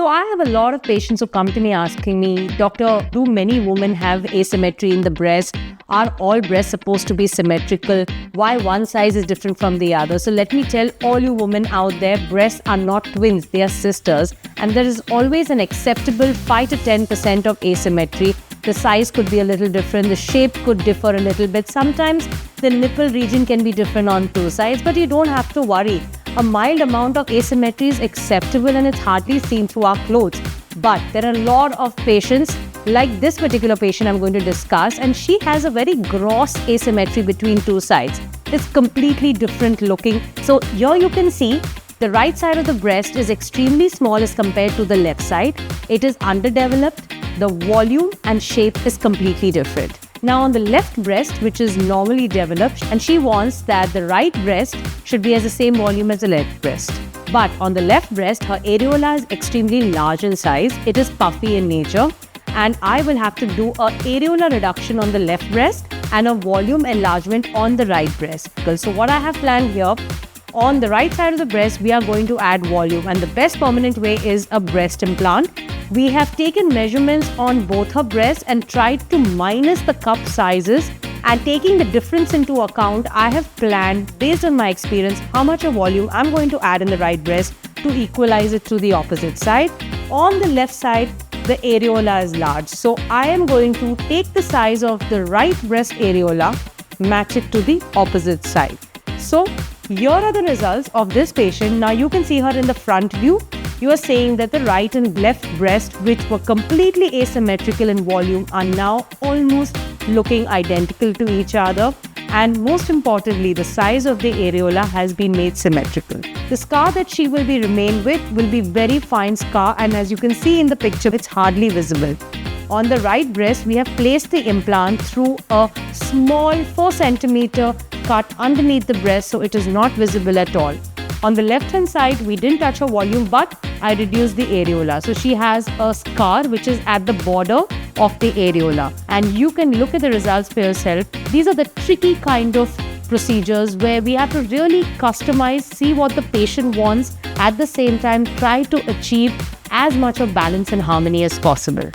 So I have a lot of patients who come to me asking me, Doctor, do many women have asymmetry in the breast? Are all breasts supposed to be symmetrical? Why one size is different from the other? So let me tell all you women out there, breasts are not twins, they are sisters. And there is always an acceptable 5 to 10% of asymmetry. The size could be a little different, the shape could differ a little bit. Sometimes the nipple region can be different on two sides, but you don't have to worry. A mild amount of asymmetry is acceptable and it's hardly seen through our clothes. But there are a lot of patients, like this particular patient I'm going to discuss, and she has a very gross asymmetry between two sides. It's completely different looking. So here you can see the right side of the breast is extremely small as compared to the left side. It is underdeveloped. The volume and shape is completely different. Now on the left breast, which is normally developed, and she wants that the right breast should be as the same volume as the left breast. But on the left breast, her areola is extremely large in size. It is puffy in nature. And I will have to do a areola reduction on the left breast and a volume enlargement on the right breast. So what I have planned here, on the right side of the breast, we are going to add volume, and the best permanent way is a breast implant. We have taken measurements on both her breasts and tried to minus the cup sizes, and taking the difference into account, I have planned, based on my experience, how much of volume I'm going to add in the right breast to equalize it to the opposite side. On the left side, the areola is large. So I am going to take the size of the right breast areola, match it to the opposite side. So here are the results of this patient. Now you can see her in the front view. You are saying that the right and left breast, which were completely asymmetrical in volume, are now almost looking identical to each other. And most importantly, the size of the areola has been made symmetrical. The scar that she will be remain with will be very fine scar, and as you can see in the picture, it's hardly visible. On the right breast, we have placed the implant through a small 4 centimeter cut underneath the breast, so it is not visible at all. On the left hand side, we didn't touch her volume, but I reduced the areola. So she has a scar which is at the border of the areola. And you can look at the results for yourself. These are the tricky kind of procedures where we have to really customize, see what the patient wants, at the same time try to achieve as much of balance and harmony as possible.